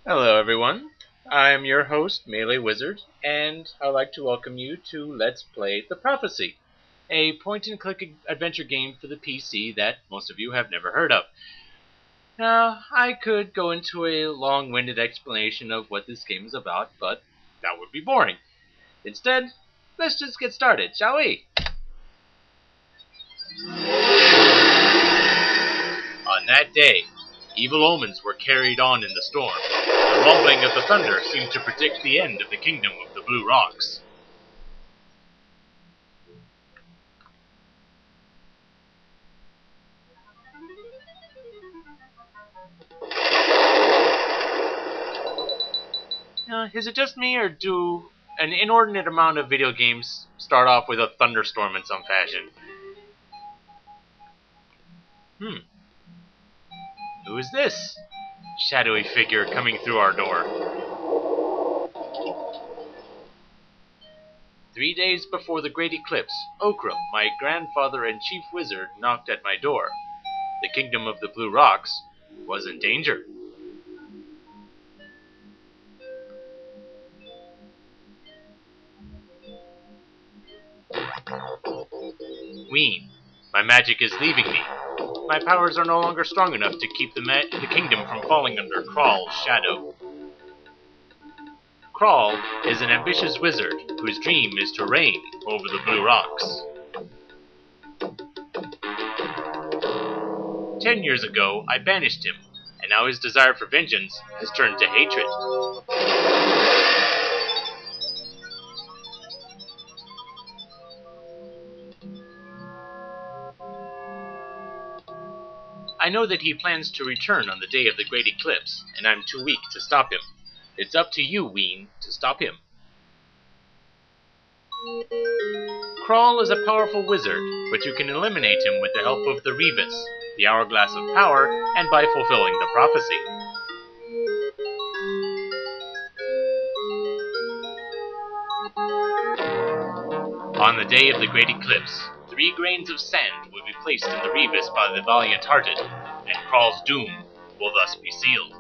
Hello, everyone. I'm your host, MeleeWizard, and I'd like to welcome you to Let's Play The Prophecy, a point-and-click adventure game for the PC that most of you have never heard of. Now, I could go into a long-winded explanation of what this game is about, but that would be boring. Instead, let's just get started, shall we? On that day, evil omens were carried on in the storm. The rumbling of the thunder seemed to predict the end of the kingdom of the Blue Rocks. Is it just me, or do an inordinate amount of video games start off with a thunderstorm in some fashion? Who is this shadowy figure coming through our door? 3 days before the great eclipse, Okram, my grandfather and chief wizard, knocked at my door. The kingdom of the Blue Rocks was in danger. Ween, my magic is leaving me. My powers are no longer strong enough to keep the kingdom from falling under Krawl's shadow. Krawl is an ambitious wizard whose dream is to reign over the Blue Rocks. 10 years ago, I banished him, and now his desire for vengeance has turned to hatred. I know that he plans to return on the day of the great eclipse, and I'm too weak to stop him. It's up to you, Ween, to stop him. Krawl is a powerful wizard, but you can eliminate him with the help of the Rebus, the Hourglass of Power, and by fulfilling the prophecy. On the day of the great eclipse, 3 grains of sand will be placed in the Rebus by the valiant-hearted, and Krawl's doom will thus be sealed.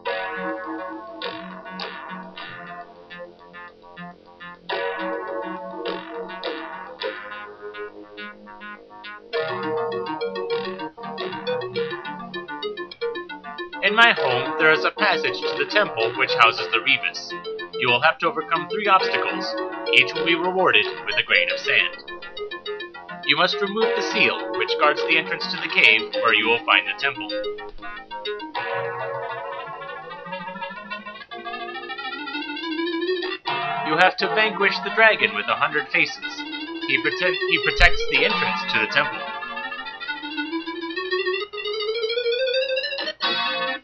In my home, there is a passage to the temple which houses the Rebus. You will have to overcome 3 obstacles. Each will be rewarded with a grain of sand. You must remove the seal, which guards the entrance to the cave where you will find the temple. You have to vanquish the dragon with 100 faces. He protects the entrance to the temple.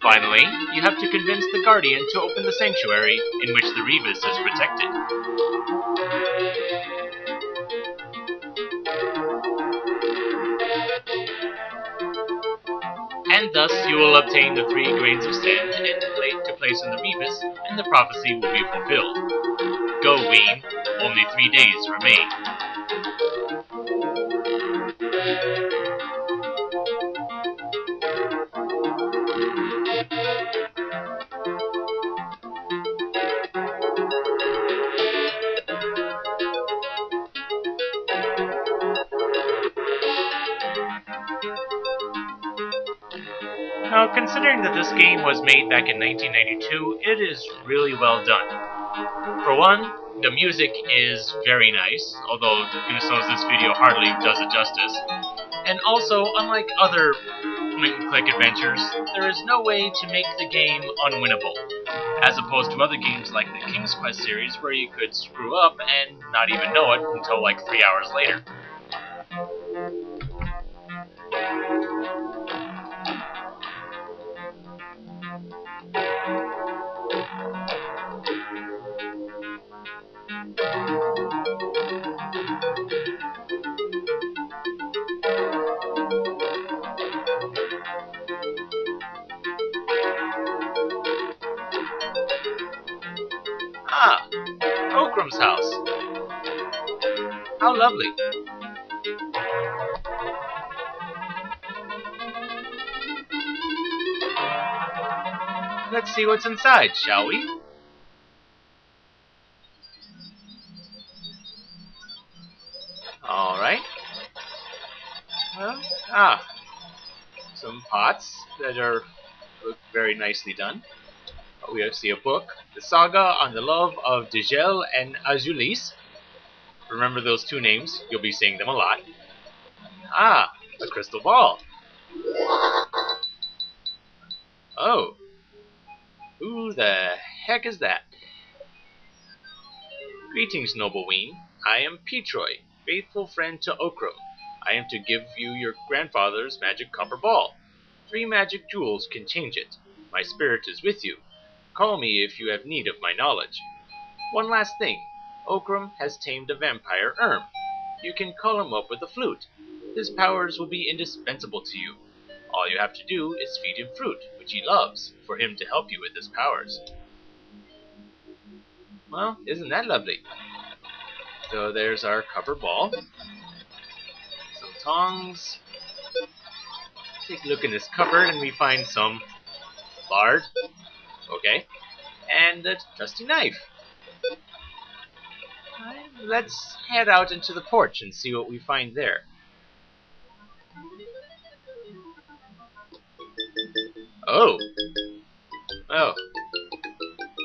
Finally, you have to convince the Guardian to open the sanctuary in which the Rebus is protected. And thus you will obtain the 3 grains of sand to place in the Rebus, and the prophecy will be fulfilled. Go, Ween. Only 3 days remain. Now, considering that this game was made back in 1992, it is really well done. For one, the music is very nice, although goodness knows this video hardly does it justice. And also, unlike other point-and-click adventures, there is no way to make the game unwinnable, as opposed to other games like the King's Quest series where you could screw up and not even know it until like 3 hours later. Ah, Okram's house. How lovely. let's see what's inside, shall we? Alright. Well, some pots that look very nicely done. We see a book, The Saga on the Love of Degel and Azulis. Remember those two names, you'll be seeing them a lot. A crystal ball. Oh. Who the heck is that? Greetings, noble Ween. I am Petroy, faithful friend to Okram. I am to give you your grandfather's magic copper ball. 3 magic jewels can change it. My spirit is with you. Call me if you have need of my knowledge. One last thing. Okram has tamed a vampire Erm. You can call him up with a flute. His powers will be indispensable to you. All you have to do is feed him fruit, which he loves, for him to help you with his powers. Well, isn't that lovely? So there's our copper ball. Some tongs. Take a look in this cupboard and we find some lard. Okay. And a trusty knife. Let's head out into the porch and see what we find there. Oh.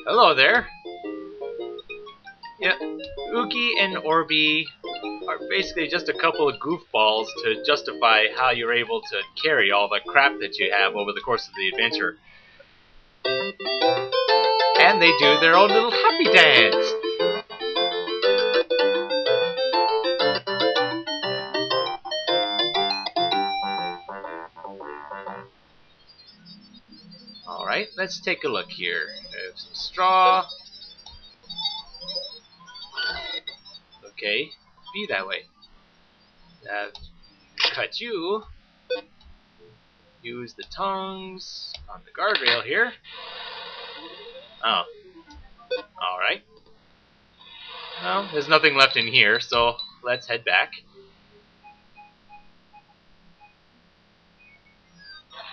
Hello there. Yeah, Uki and Orbi are basically just a couple of goofballs to justify how you're able to carry all the crap that you have over the course of the adventure. And they do their own little happy dance. Alright, let's take a look here. There's some straw. Okay, be that way. Cut you. Use the tongs on the guardrail here. Oh. Alright. Well, there's nothing left in here, so let's head back.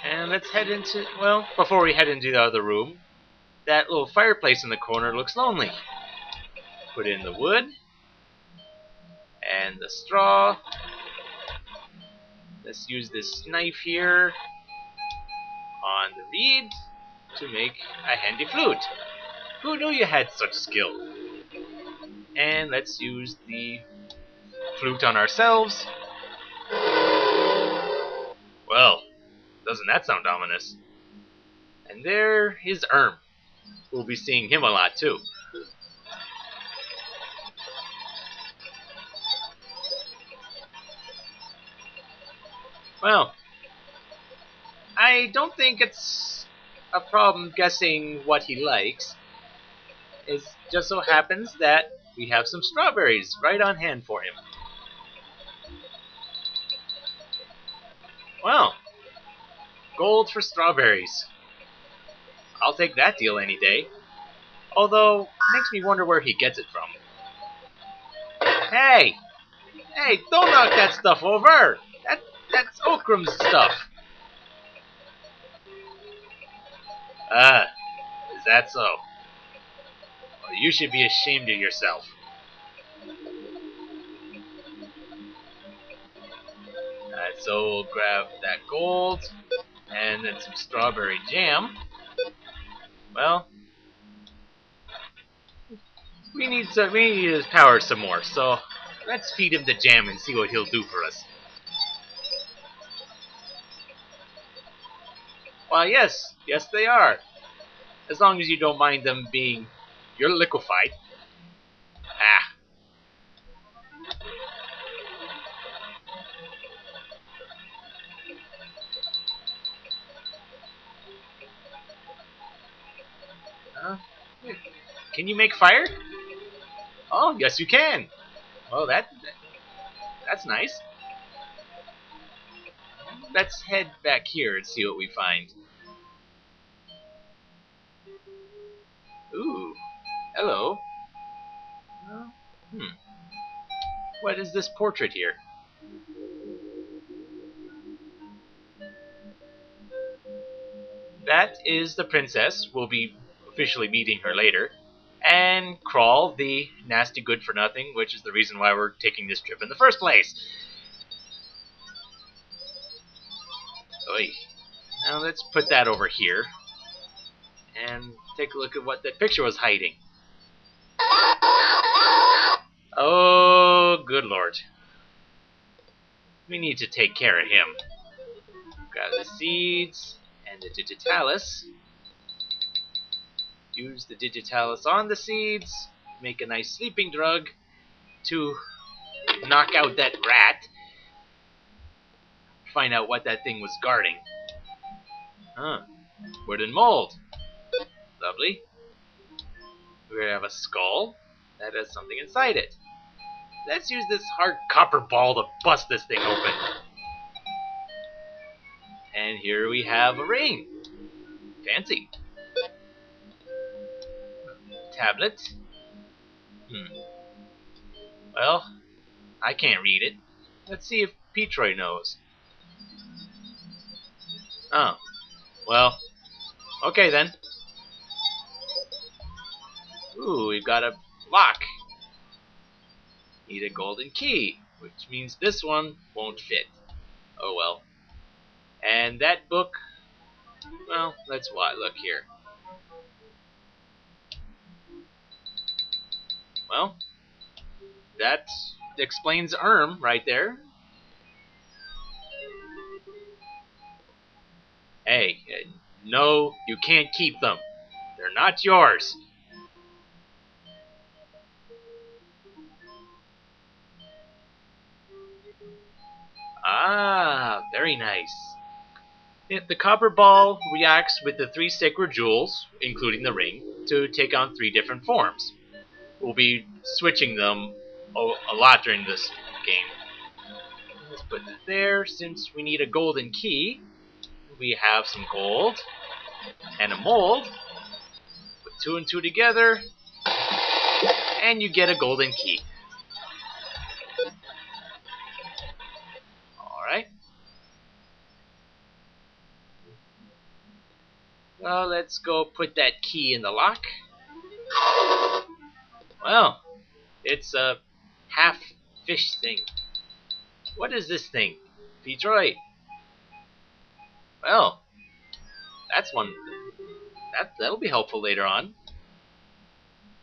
And let's head into, well, before we head into the other room, that little fireplace in the corner looks lonely. Put in the wood. And the straw. Let's use this knife here on the reed to make a handy flute. Who knew you had such skill? And let's use the flute on ourselves. Well, doesn't that sound ominous? And there is Erm. We'll be seeing him a lot too. Well, I don't think it's a problem guessing what he likes. It just so happens that we have some strawberries right on hand for him. Well, gold for strawberries. I'll take that deal any day. Although, it makes me wonder where he gets it from. Hey! Hey, don't knock that stuff over! That's Okram's stuff. Is that so? Well, you should be ashamed of yourself. Alright, so we'll grab that gold, and then some strawberry jam. Well, we need his power some more, so let's feed him the jam and see what he'll do for us. Why, yes they are. As long as you don't mind them being... You're liquefied. Can you make fire? Oh, yes you can. Oh, that's nice. Let's head back here and see what we find. Ooh, hello. What is this portrait here? that is the princess. We'll be officially meeting her later. And Crawl, the nasty good-for-nothing, which is the reason why we're taking this trip in the first place. Oy. Now let's put that over here. And take a look at what that picture was hiding. Oh, good lord. We need to take care of him. Grab the seeds and the digitalis. Use the digitalis on the seeds. Make a nice sleeping drug to knock out that rat. Find out what that thing was guarding. Huh. Wooden mold. Lovely. We have a skull that has something inside it. Let's use this hard copper ball to bust this thing open. And here we have a ring. Fancy. Tablet. Well, I can't read it. Let's see if Petroy knows. Oh. Well, okay then. Ooh, we've got a lock. Need a golden key, which means this one won't fit. Oh well. And that book, well, let's look here. Well, that explains right there. Hey, no, you can't keep them. They're not yours. Ah, very nice. The copper ball reacts with the 3 sacred jewels, including the ring, to take on 3 different forms. We'll be switching them a lot during this game. Let's put that there. Since we need a golden key, we have some gold and a mold. Put 2 and 2 together, and you get a golden key. Alright. Well, let's go put that key in the lock. Well, it's a half fish thing. What is this thing? Detroit. Well, that's one. That'll be helpful later on.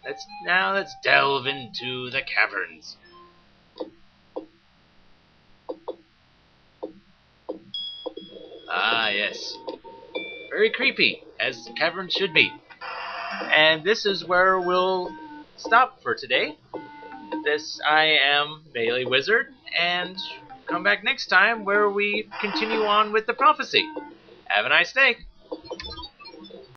Let's delve into the caverns. Ah, yes. Very creepy, as caverns should be. And this is where we'll stop for today. I am MeleeWizard, and come back next time where we continue on with the prophecy. Have a nice day.